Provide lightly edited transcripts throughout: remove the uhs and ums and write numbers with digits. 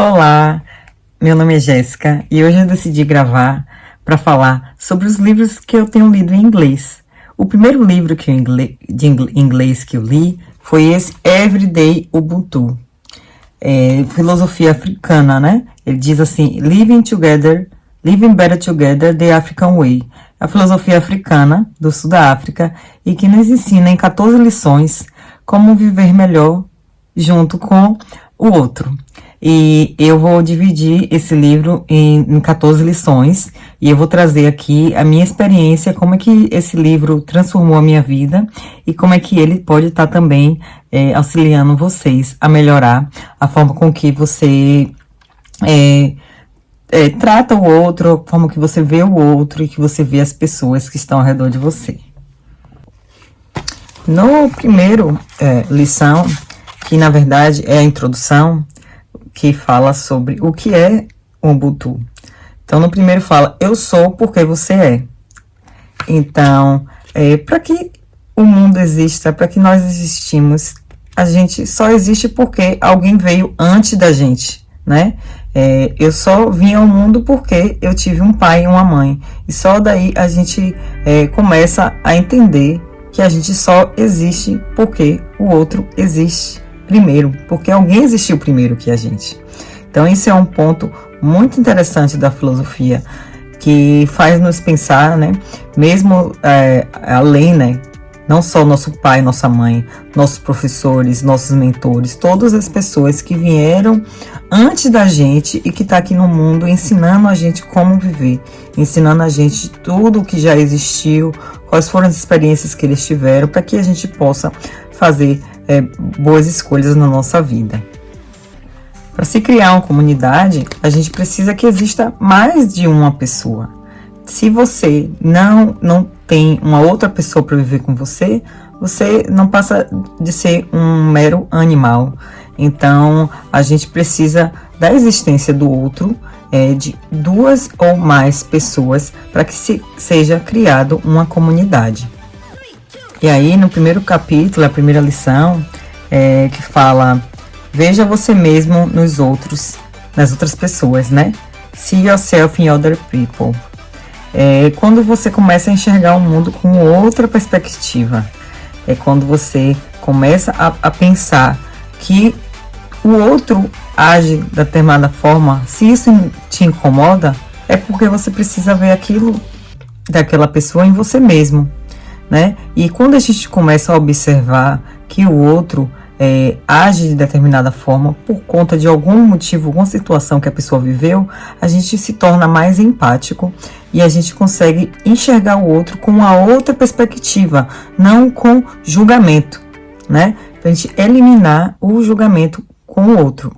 Olá, meu nome é Jéssica e hoje eu decidi gravar para falar sobre os livros que eu tenho lido em inglês. O primeiro livro de inglês que eu li foi esse Everyday Ubuntu. Filosofia africana, né? Ele diz assim, living better together, the African way. A filosofia africana do sul da África e que nos ensina em 14 lições como viver melhor junto com o outro. E eu vou dividir esse livro em 14 lições e eu vou trazer aqui a minha experiência, como é que esse livro transformou a minha vida e como é que ele pode estar também auxiliando vocês a melhorar a forma com que você trata o outro, a forma que você vê o outro e que você vê as pessoas que estão ao redor de você. No primeiro lição, que na verdade é a introdução, que fala sobre o que é Ubuntu. Então, no primeiro fala, eu sou porque você é. Então, para que o mundo exista, para que nós existimos, a gente só existe porque alguém veio antes da gente, né? Eu só vim ao mundo porque eu tive um pai e uma mãe. E só daí a gente começa a entender que a gente só existe porque o outro existe primeiro, porque alguém existiu primeiro que a gente. Então, esse é um ponto muito interessante da filosofia, que faz nos pensar, né, mesmo além, né, não só nosso pai, nossa mãe, nossos professores, nossos mentores, todas as pessoas que vieram antes da gente e que estão aqui no mundo ensinando a gente como viver, ensinando a gente tudo o que já existiu, quais foram as experiências que eles tiveram, para que a gente possa fazer boas escolhas na nossa vida. Para se criar uma comunidade, a gente precisa que exista mais de uma pessoa. Se você não tem uma outra pessoa para viver com você, você não passa de ser um mero animal. Então, a gente precisa da existência do outro, de duas ou mais pessoas, para que seja criado uma comunidade. E aí, no primeiro capítulo, a primeira lição, que fala, veja você mesmo nos outros, nas outras pessoas, né? See yourself in other people. Quando você começa a enxergar o mundo com outra perspectiva. É quando você começa a pensar que o outro age de determinada forma. Se isso te incomoda, é porque você precisa ver aquilo daquela pessoa em você mesmo, né? E quando a gente começa a observar que o outro age de determinada forma por conta de algum motivo, alguma situação que a pessoa viveu, a gente se torna mais empático e a gente consegue enxergar o outro com uma outra perspectiva, não com julgamento, né? Pra gente eliminar o julgamento com o outro.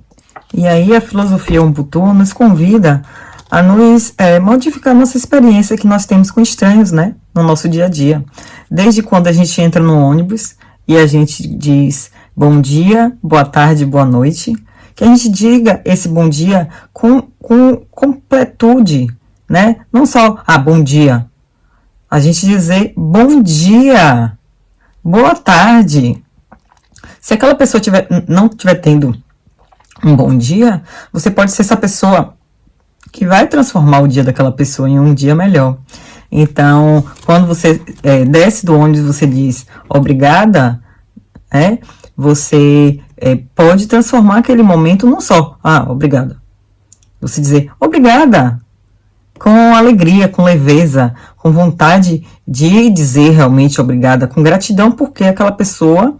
E aí a filosofia Ubuntu nos convida a nos modificar nossa experiência que nós temos com estranhos, né? No nosso dia a dia. Desde quando a gente entra no ônibus e a gente diz bom dia, boa tarde, boa noite, que a gente diga esse bom dia com completude, né? Não só, bom dia. A gente dizer bom dia, boa tarde. Se aquela pessoa não estiver tendo um bom dia, você pode ser essa pessoa que vai transformar o dia daquela pessoa em um dia melhor. Então, quando você desce do ônibus, você diz obrigada, você pode transformar aquele momento não só, obrigada. Você dizer obrigada, com alegria, com leveza, com vontade de dizer realmente obrigada, com gratidão, porque aquela pessoa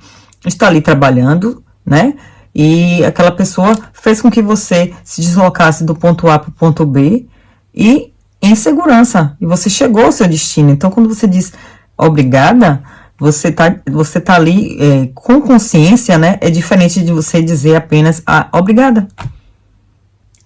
está ali trabalhando, né? E aquela pessoa fez com que você se deslocasse do ponto A para o ponto B e em segurança. E você chegou ao seu destino. Então, quando você diz obrigada, você tá ali com consciência, né? É diferente de você dizer apenas obrigada.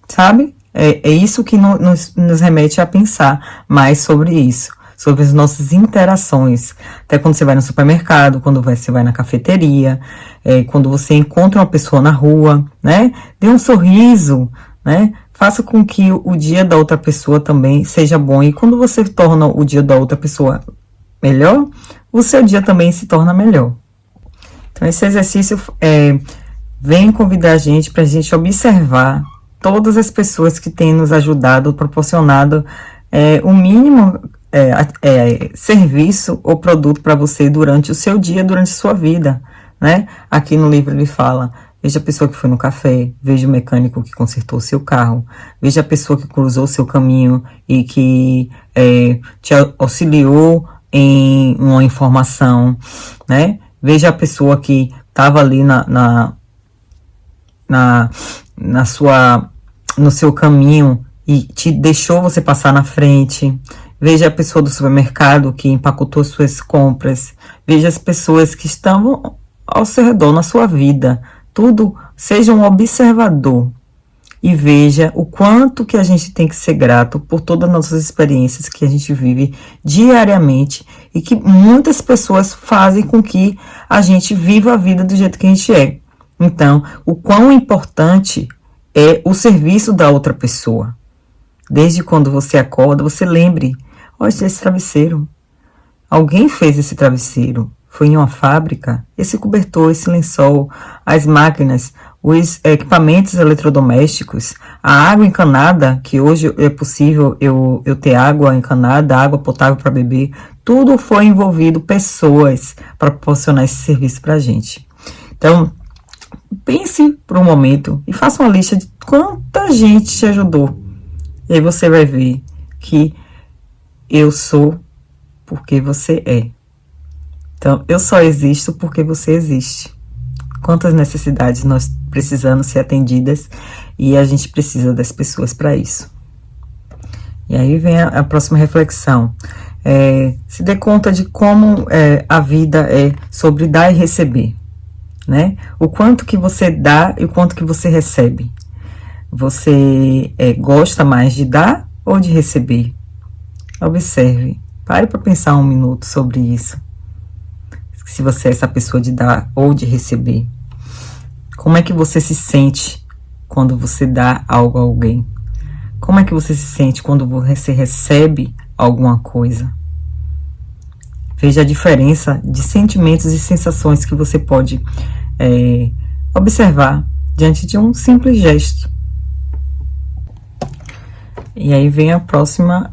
Sabe? É isso que nos remete a pensar mais sobre isso. Sobre as nossas interações. Até quando você vai no supermercado, quando você vai na cafeteria, quando você encontra uma pessoa na rua, né? Dê um sorriso, né? Faça com que o dia da outra pessoa também seja bom. E quando você torna o dia da outra pessoa melhor, o seu dia também se torna melhor. Então, esse exercício vem convidar a gente para a gente observar todas as pessoas que têm nos ajudado, proporcionado o mínimo serviço ou produto para você durante o seu dia, durante a sua vida, né? Aqui no livro ele fala: veja a pessoa que foi no café, veja o mecânico que consertou o seu carro, veja a pessoa que cruzou o seu caminho e que te auxiliou em uma informação, né? Veja a pessoa que estava ali no seu caminho e te deixou você passar na frente. Veja a pessoa do supermercado que empacotou suas compras. Veja as pessoas que estavam ao seu redor na sua vida. Tudo, seja um observador e veja o quanto que a gente tem que ser grato por todas as nossas experiências que a gente vive diariamente e que muitas pessoas fazem com que a gente viva a vida do jeito que a gente é. Então, o quão importante é o serviço da outra pessoa. Desde quando você acorda, você lembre: olha esse travesseiro. Alguém fez esse travesseiro. Foi em uma fábrica. Esse cobertor, esse lençol, as máquinas, os equipamentos eletrodomésticos, a água encanada, que hoje é possível eu ter água encanada, água potável para beber. Tudo foi envolvido pessoas para proporcionar esse serviço para a gente. Então, pense por um momento e faça uma lista de quanta gente te ajudou. E aí você vai ver que eu sou porque você é. Então, eu só existo porque você existe. Quantas necessidades nós precisamos ser atendidas e a gente precisa das pessoas para isso. E aí vem a próxima reflexão. Se dê conta de como a vida é sobre dar e receber, né? O quanto que você dá e o quanto que você recebe. Você gosta mais de dar ou de receber? Observe. Pare para pensar um minuto sobre isso. Se você é essa pessoa de dar ou de receber. Como é que você se sente quando você dá algo a alguém? Como é que você se sente quando você recebe alguma coisa? Veja a diferença de sentimentos e sensações que você pode observar diante de um simples gesto. E aí vem o próximo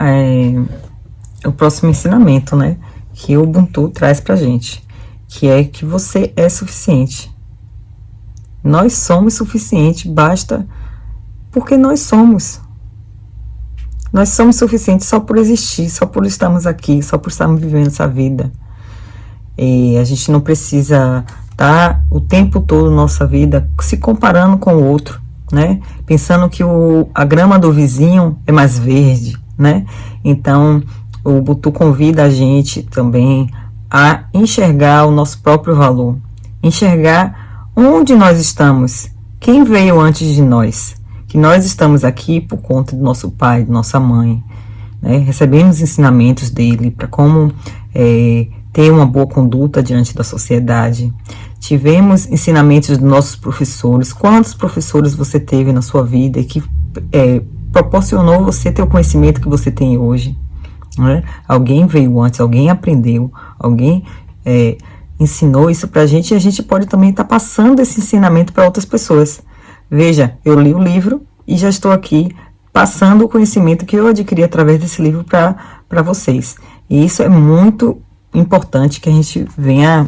ensinamento, né? Que o Ubuntu traz pra gente. Que é que você é suficiente. Nós somos suficientes, basta porque nós somos. Nós somos suficientes só por existir, só por estarmos aqui, só por estarmos vivendo essa vida. E a gente não precisa estar o tempo todo na nossa vida se comparando com o outro, né? Pensando que a grama do vizinho é mais verde, né? Então, o Ubuntu convida a gente também a enxergar o nosso próprio valor, enxergar onde nós estamos, quem veio antes de nós, que nós estamos aqui por conta do nosso pai, da nossa mãe, né? Recebemos ensinamentos dele para como ter uma boa conduta diante da sociedade. Tivemos ensinamentos dos nossos professores. Quantos professores você teve na sua vida e que proporcionou você ter o conhecimento que você tem hoje? Né? Alguém veio antes, alguém aprendeu, alguém ensinou isso pra gente e a gente pode também estar passando esse ensinamento para outras pessoas. Veja, eu li o livro e já estou aqui passando o conhecimento que eu adquiri através desse livro para vocês. E isso é muito importante que a gente venha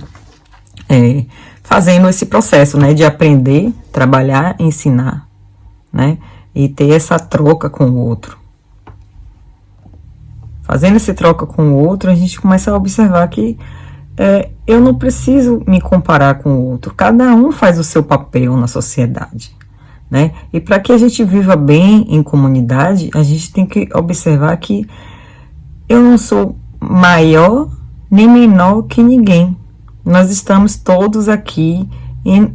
fazendo esse processo, né, de aprender, trabalhar, ensinar, né, e ter essa troca com o outro. Fazendo essa troca com o outro, a gente começa a observar que eu não preciso me comparar com o outro. Cada um faz o seu papel na sociedade, né? E para que a gente viva bem em comunidade, a gente tem que observar que eu não sou maior nem menor que ninguém. Nós estamos todos aqui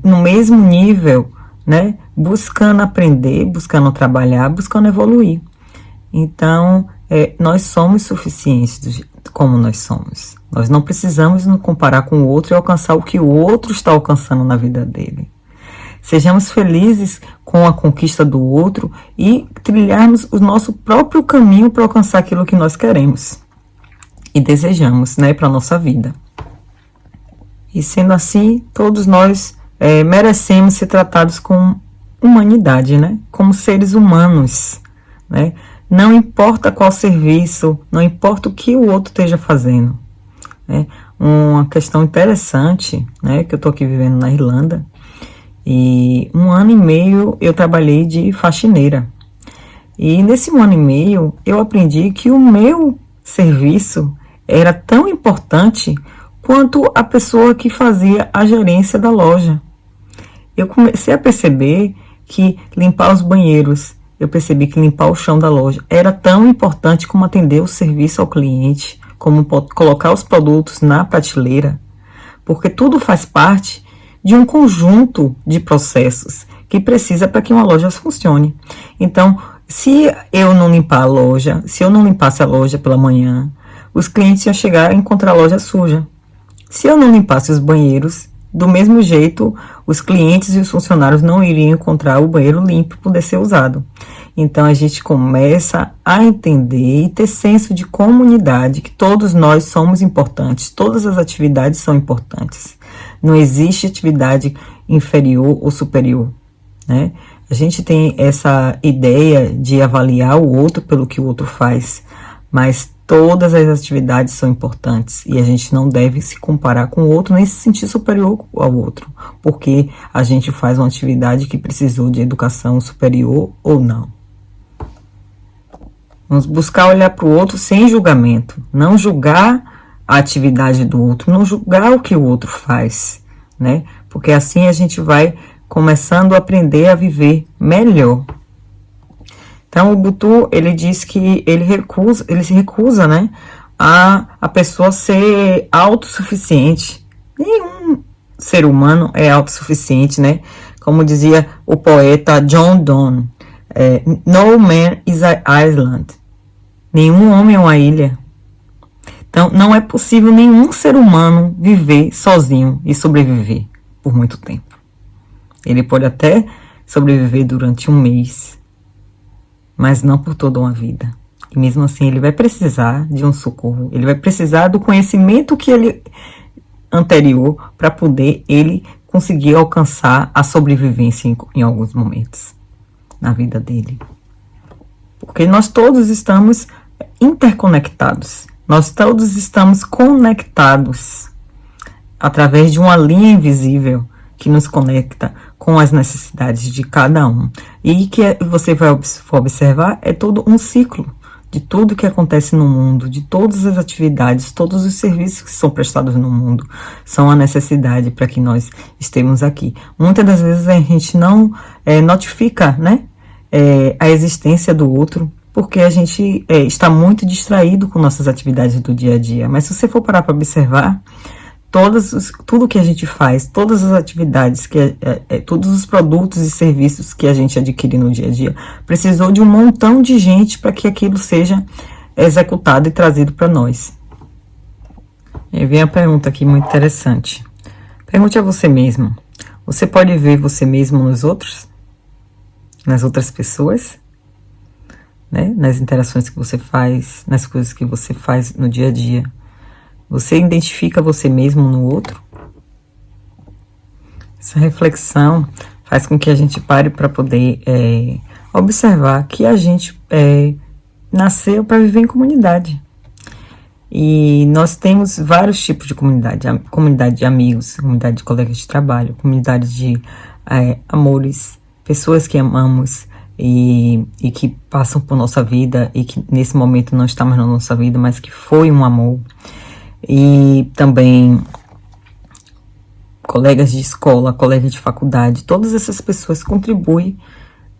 no mesmo nível, né? Buscando aprender, buscando trabalhar, buscando evoluir. Então, nós somos suficientes como nós somos. Nós não precisamos nos comparar com o outro e alcançar o que o outro está alcançando na vida dele. Sejamos felizes com a conquista do outro e trilharmos o nosso próprio caminho para alcançar aquilo que nós queremos e desejamos, né, para a nossa vida. E sendo assim, todos nós merecemos ser tratados com humanidade, né? Como seres humanos, né? Não importa qual serviço, não importa o que o outro esteja fazendo, né? Uma questão interessante, né? Que eu tô aqui vivendo na Irlanda, e 1 ano e meio eu trabalhei de faxineira. E nesse 1 ano e meio eu aprendi que o meu serviço era tão importante quanto a pessoa que fazia a gerência da loja. Eu comecei a perceber que limpar os banheiros, eu percebi que limpar o chão da loja era tão importante como atender o serviço ao cliente, como colocar os produtos na prateleira, porque tudo faz parte de um conjunto de processos que precisa para que uma loja funcione. Então, se eu não limpar a loja, se eu não limpasse a loja pela manhã, os clientes iam chegar e encontrar a loja suja. Se eu não limpasse os banheiros, do mesmo jeito, os clientes e os funcionários não iriam encontrar o banheiro limpo para poder ser usado. Então, a gente começa a entender e ter senso de comunidade, que todos nós somos importantes, todas as atividades são importantes. Não existe atividade inferior ou superior, né? A gente tem essa ideia de avaliar o outro pelo que o outro faz, mas todas as atividades são importantes e a gente não deve se comparar com o outro nem se sentir superior ao outro, porque a gente faz uma atividade que precisou de educação superior ou não. Vamos buscar olhar para o outro sem julgamento, não julgar a atividade do outro, não julgar o que o outro faz, né? Porque assim a gente vai começando a aprender a viver melhor. Então, o Ubuntu, ele diz que ele se recusa, né, a pessoa ser autossuficiente. Nenhum ser humano é autossuficiente, né? Como dizia o poeta John Donne, no man is an island. Nenhum homem é uma ilha. Então, não é possível nenhum ser humano viver sozinho e sobreviver por muito tempo. Ele pode até sobreviver durante 1 mês, mas não por toda uma vida. E mesmo assim, ele vai precisar de um socorro. Ele vai precisar do conhecimento que ele anterior para poder ele conseguir alcançar a sobrevivência em alguns momentos na vida dele. Porque nós todos estamos interconectados. Nós todos estamos conectados através de uma linha invisível que nos conecta com as necessidades de cada um. E que você vai observar é todo um ciclo de tudo que acontece no mundo, de todas as atividades, todos os serviços que são prestados no mundo, são a necessidade para que nós estejamos aqui. Muitas das vezes a gente não notifica, né, a existência do outro, porque a gente está muito distraído com nossas atividades do dia a dia. Mas se você for parar para observar, tudo que a gente faz, todas as atividades, todos os produtos e serviços que a gente adquire no dia a dia, precisou de um montão de gente para que aquilo seja executado e trazido para nós. E vem a pergunta aqui muito interessante. Pergunte a você mesmo: você pode ver você mesmo nos outros? Nas outras pessoas? Né? Nas interações que você faz, nas coisas que você faz no dia a dia? Você identifica você mesmo no outro? Essa reflexão faz com que a gente pare para poder observar que a gente nasceu para viver em comunidade. E nós temos vários tipos de comunidade. A comunidade de amigos, comunidade de colegas de trabalho, comunidade de amores, pessoas que amamos e que passam por nossa vida e que nesse momento não está mais na nossa vida, mas que foi um amor. E também colegas de escola, colegas de faculdade, todas essas pessoas contribuem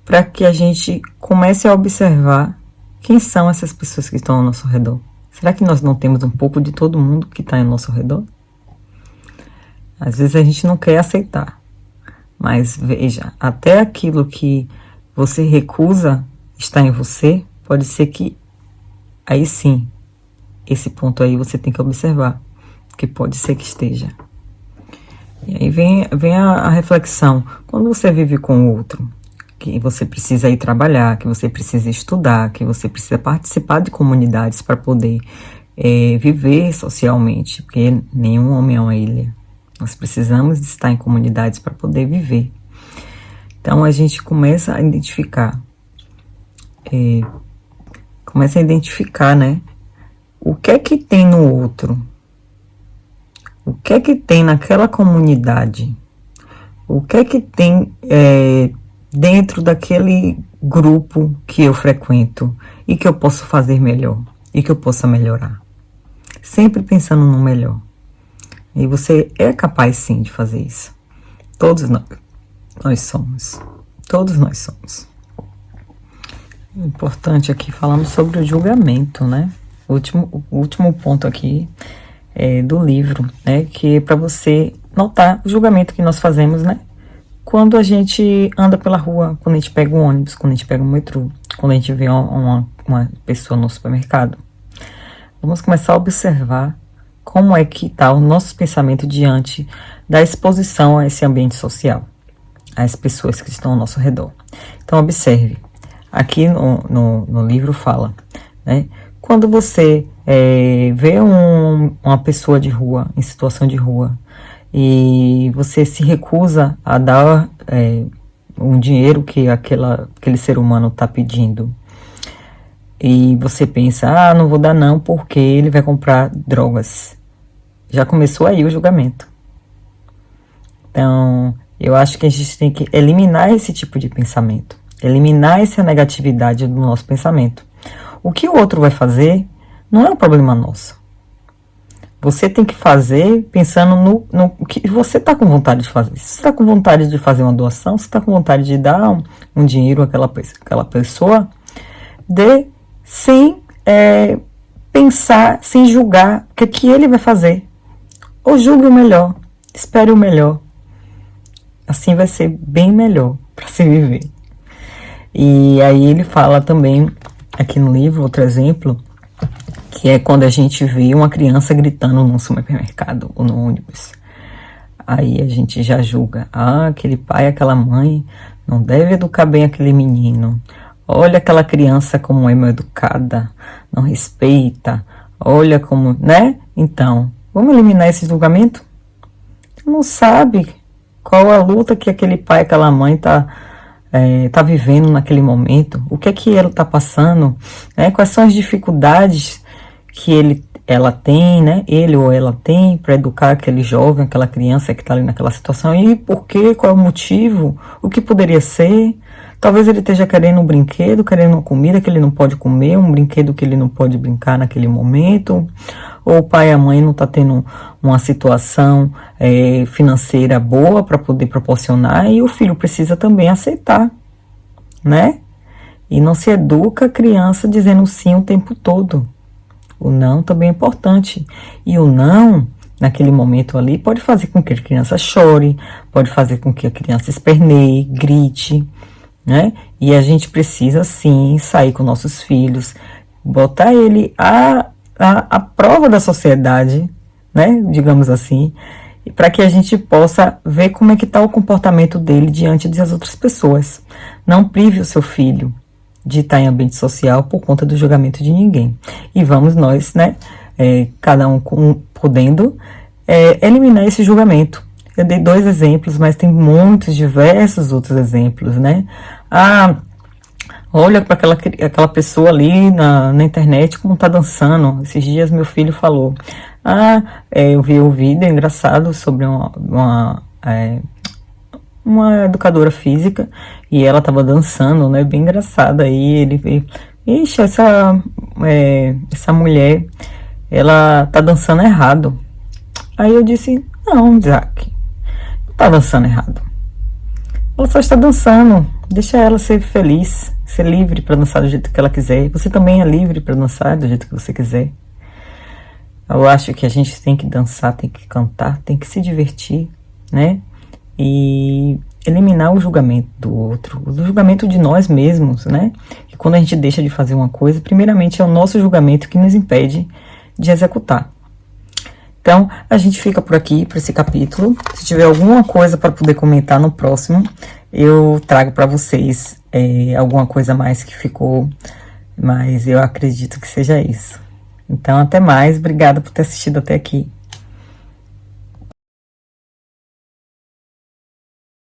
para que a gente comece a observar quem são essas pessoas que estão ao nosso redor. Será que nós não temos um pouco de todo mundo que está ao nosso redor? Às vezes a gente não quer aceitar, mas veja, até aquilo que você recusa estar em você, pode ser que aí sim, esse ponto aí você tem que observar, que pode ser que esteja. E aí vem a reflexão. Quando você vive com o outro, que você precisa ir trabalhar, que você precisa estudar, que você precisa participar de comunidades para poder viver socialmente, porque nenhum homem é uma ilha. Nós precisamos estar em comunidades para poder viver. Então, a gente começa a identificar, né? O que é que tem no outro? O que é que tem naquela comunidade? O que é que tem dentro daquele grupo que eu frequento e que eu posso fazer melhor e que eu possa melhorar? Sempre pensando no melhor. E você é capaz, sim, de fazer isso. Todos nós somos. Todos nós somos. Importante aqui, falando sobre o julgamento, né? O último ponto aqui do livro, né? Que é para você notar o julgamento que nós fazemos, né? Quando a gente anda pela rua, quando a gente pega um ônibus, quando a gente pega um metrô, quando a gente vê uma pessoa no supermercado. Vamos começar a observar como é que está o nosso pensamento diante da exposição a esse ambiente social, às pessoas que estão ao nosso redor. Então, observe. Aqui no livro fala, né? Quando você vê uma pessoa de rua, em situação de rua, e você se recusa a dar um dinheiro que aquele ser humano está pedindo, e você pensa, não vou dar não, porque ele vai comprar drogas. Já começou aí o julgamento. Então, eu acho que a gente tem que eliminar esse tipo de pensamento. Eliminar essa negatividade do nosso pensamento. O que o outro vai fazer não é um problema nosso. Você tem que fazer pensando no que você está com vontade de fazer. Se você está com vontade de fazer uma doação, se você está com vontade de dar um dinheiro àquela pessoa, dê sem pensar, sem julgar o que ele vai fazer. Ou julgue o melhor, espere o melhor. Assim vai ser bem melhor para se viver. E aí ele fala também, aqui no livro, outro exemplo, que é quando a gente vê uma criança gritando num supermercado ou no ônibus. Aí a gente já julga, aquele pai, aquela mãe não deve educar bem aquele menino. Olha aquela criança como é mal educada, não respeita, olha como, né? Então, vamos eliminar esse julgamento? Você não sabe qual a luta que aquele pai, aquela mãe tá vivendo naquele momento, o que é que ela está passando, né? Quais são as dificuldades que ela tem, né? Ele ou ela tem para educar aquele jovem, aquela criança que está ali naquela situação, e por quê, qual é o motivo, o que poderia ser. Talvez ele esteja querendo um brinquedo, querendo uma comida que ele não pode comer, um brinquedo que ele não pode brincar naquele momento, ou o pai e a mãe não estão tendo uma situação financeira boa para poder proporcionar, e o filho precisa também aceitar, né? E não se educa a criança dizendo sim o tempo todo. O não também é importante. E o não, naquele momento ali, pode fazer com que a criança chore, pode fazer com que a criança esperneie, grite, né? E a gente precisa sim sair com nossos filhos, botar ele à prova da sociedade, né? Digamos assim, para que a gente possa ver como é que está o comportamento dele diante das outras pessoas. Não prive o seu filho de estar em ambiente social por conta do julgamento de ninguém. E vamos nós, né? Cada um podendo eliminar esse julgamento. Eu dei 2 exemplos, mas tem muitos, diversos outros exemplos, né? Olha para aquela pessoa ali na internet como tá dançando. Esses dias meu filho falou, eu vi um vídeo engraçado sobre uma educadora física e ela tava dançando, né? Bem engraçada. Aí ele veio, ixi, essa mulher, ela tá dançando errado. Aí eu disse, não, Isaac, não tá dançando errado. Ela só está dançando. Deixa ela ser feliz, ser livre para dançar do jeito que ela quiser. Você também é livre para dançar do jeito que você quiser. Eu acho que a gente tem que dançar, tem que cantar, tem que se divertir, né? E eliminar o julgamento do outro, o julgamento de nós mesmos, né? E quando a gente deixa de fazer uma coisa, primeiramente é o nosso julgamento que nos impede de executar. Então, a gente fica por aqui, para esse capítulo. Se tiver alguma coisa para poder comentar no próximo, eu trago para vocês alguma coisa mais que ficou, mas eu acredito que seja isso. Então, até mais. Obrigada por ter assistido até aqui.